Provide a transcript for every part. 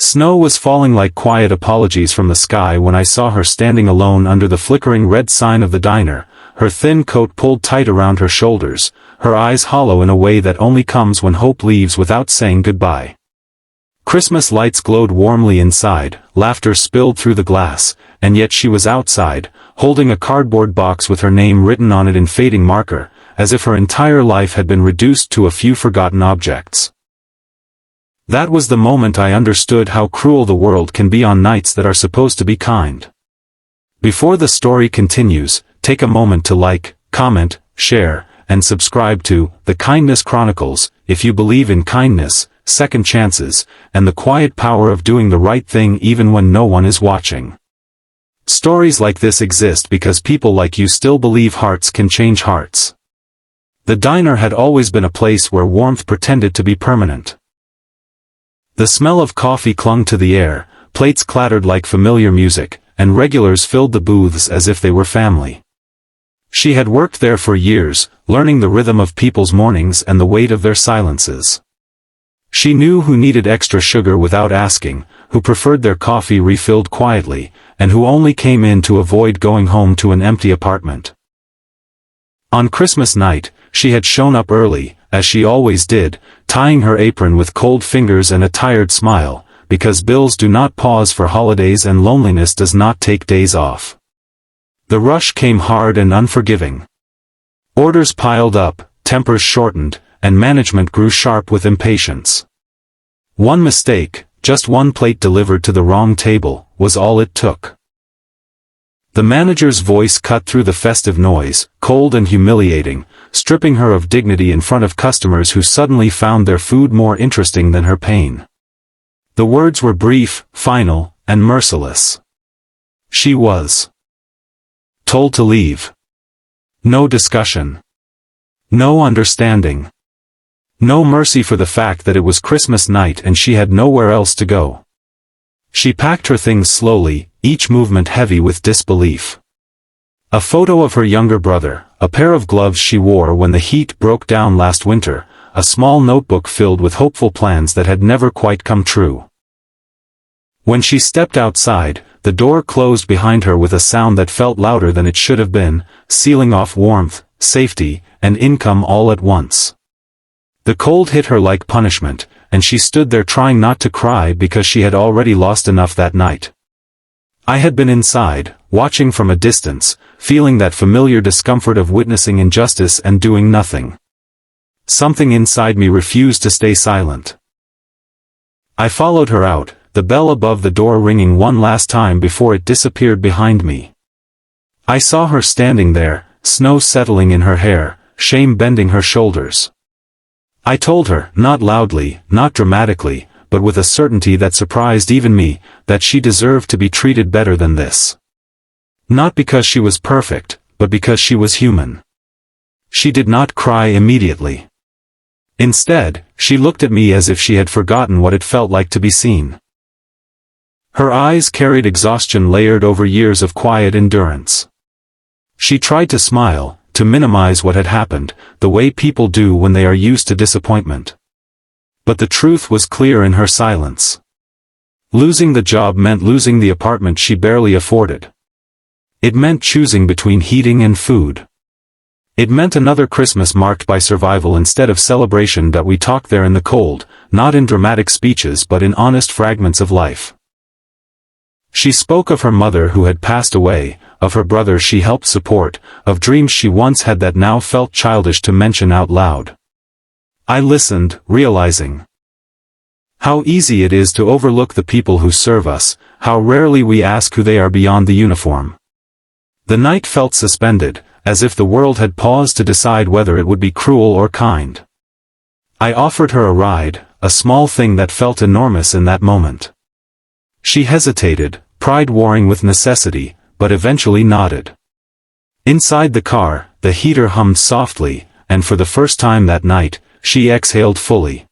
Snow was falling like quiet apologies from the sky when I saw her standing alone under the flickering red sign of the diner, her thin coat pulled tight around her shoulders, her eyes hollow in a way that only comes when hope leaves without saying goodbye. Christmas lights glowed warmly inside, laughter spilled through the glass, and yet she was outside, holding a cardboard box with her name written on it in fading marker, as if her entire life had been reduced to a few forgotten objects. That was the moment I understood how cruel the world can be on nights that are supposed to be kind. Before the story continues, take a moment to like, comment, share, and subscribe to The Kindness Chronicles, if you believe in kindness, second chances, and the quiet power of doing the right thing even when no one is watching. Stories like this exist because people like you still believe hearts can change hearts. The diner had always been a place where warmth pretended to be permanent. The smell of coffee clung to the air, plates clattered like familiar music, and regulars filled the booths as if they were family. She had worked there for years, learning the rhythm of people's mornings and the weight of their silences. She knew who needed extra sugar without asking, who preferred their coffee refilled quietly, and who only came in to avoid going home to an empty apartment. On Christmas night, she had shown up early, as she always did, tying her apron with cold fingers and a tired smile, because bills do not pause for holidays and loneliness does not take days off. The rush came hard and unforgiving. Orders piled up, tempers shortened, and management grew sharp with impatience. One mistake, just one plate delivered to the wrong table, was all it took. The manager's voice cut through the festive noise, cold and humiliating, stripping her of dignity in front of customers who suddenly found their food more interesting than her pain. The words were brief, final, and merciless. She was told to leave. No discussion. No understanding. No mercy for the fact that it was Christmas night and she had nowhere else to go. She packed her things slowly, each movement heavy with disbelief. A photo of her younger brother, a pair of gloves she wore when the heat broke down last winter, a small notebook filled with hopeful plans that had never quite come true. When she stepped outside, the door closed behind her with a sound that felt louder than it should have been, sealing off warmth, safety, and income all at once. The cold hit her like punishment, and she stood there trying not to cry because she had already lost enough that night. I had been inside, watching from a distance, feeling that familiar discomfort of witnessing injustice and doing nothing. Something inside me refused to stay silent. I followed her out, the bell above the door ringing one last time before it disappeared behind me. I saw her standing there, snow settling in her hair, shame bending her shoulders. I told her, not loudly, not dramatically, but with a certainty that surprised even me, that she deserved to be treated better than this. Not because she was perfect, but because she was human. She did not cry immediately. Instead, she looked at me as if she had forgotten what it felt like to be seen. Her eyes carried exhaustion layered over years of quiet endurance. She tried to smile, to minimize what had happened, the way people do when they are used to disappointment. But the truth was clear in her silence. Losing the job meant losing the apartment she barely afforded. It meant choosing between heating and food. It meant another Christmas marked by survival instead of celebration, that we talked there in the cold, not in dramatic speeches but in honest fragments of life. She spoke of her mother who had passed away, of her brother she helped support, of dreams she once had that now felt childish to mention out loud. I listened, realizing how easy it is to overlook the people who serve us, how rarely we ask who they are beyond the uniform. The night felt suspended, as if the world had paused to decide whether it would be cruel or kind. I offered her a ride, a small thing that felt enormous in that moment. She hesitated, pride warring with necessity, but eventually nodded. Inside the car, the heater hummed softly, and for the first time that night, she exhaled fully.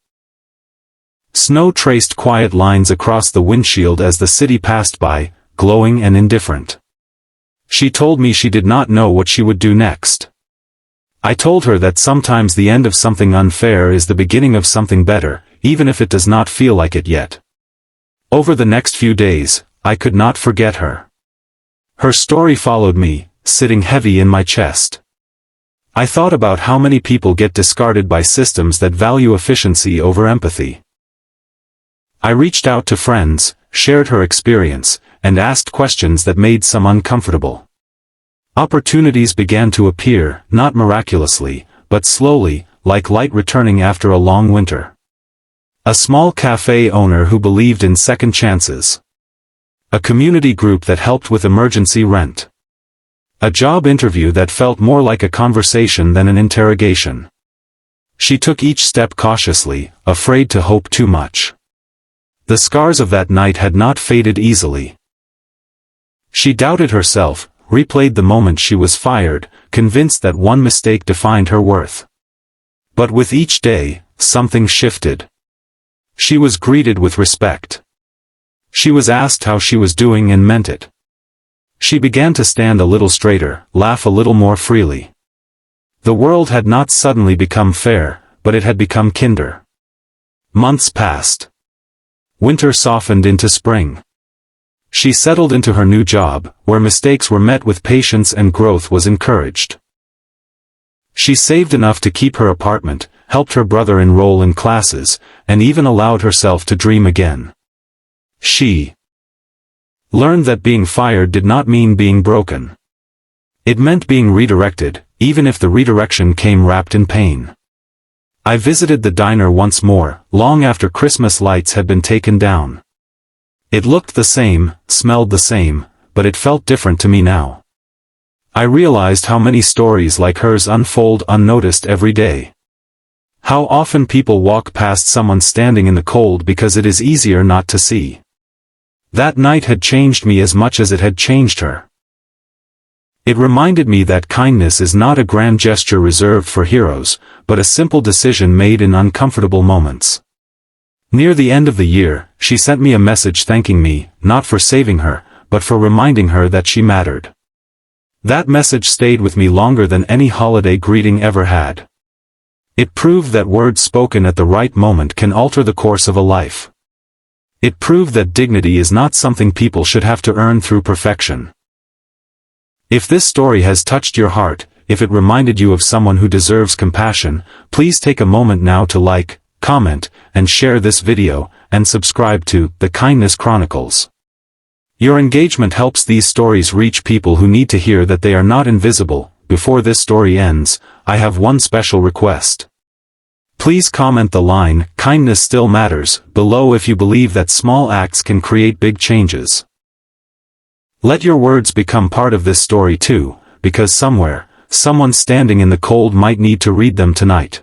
Snow traced quiet lines across the windshield as the city passed by, glowing and indifferent. She told me she did not know what she would do next. I told her that sometimes the end of something unfair is the beginning of something better, even if it does not feel like it yet. Over the next few days, I could not forget her. Her story followed me, sitting heavy in my chest. I thought about how many people get discarded by systems that value efficiency over empathy. I reached out to friends, shared her experience, and asked questions that made some uncomfortable. Opportunities began to appear, not miraculously, but slowly, like light returning after a long winter. A small cafe owner who believed in second chances. A community group that helped with emergency rent. A job interview that felt more like a conversation than an interrogation. She took each step cautiously, afraid to hope too much. The scars of that night had not faded easily. She doubted herself, replayed the moment she was fired, convinced that one mistake defined her worth. But with each day, something shifted. She was greeted with respect. She was asked how she was doing and meant it. She began to stand a little straighter, laugh a little more freely. The world had not suddenly become fair, but it had become kinder. Months passed. Winter softened into spring. She settled into her new job, where mistakes were met with patience and growth was encouraged. She saved enough to keep her apartment, helped her brother enroll in classes, and even allowed herself to dream again. She learned that being fired did not mean being broken. It meant being redirected, even if the redirection came wrapped in pain. I visited the diner once more, long after Christmas lights had been taken down. It looked the same, smelled the same, but it felt different to me now. I realized how many stories like hers unfold unnoticed every day. How often people walk past someone standing in the cold because it is easier not to see. That night had changed me as much as it had changed her. It reminded me that kindness is not a grand gesture reserved for heroes, but a simple decision made in uncomfortable moments. Near the end of the year, she sent me a message thanking me, not for saving her, but for reminding her that she mattered. That message stayed with me longer than any holiday greeting ever had. It proved that words spoken at the right moment can alter the course of a life. It proved that dignity is not something people should have to earn through perfection. If this story has touched your heart, if it reminded you of someone who deserves compassion, please take a moment now to like, comment, and share this video, and subscribe to The Kindness Chronicles. Your engagement helps these stories reach people who need to hear that they are not invisible. Before this story ends, I have one special request. Please comment the line, "Kindness still matters," below if you believe that small acts can create big changes. Let your words become part of this story too, because somewhere, someone standing in the cold might need to read them tonight.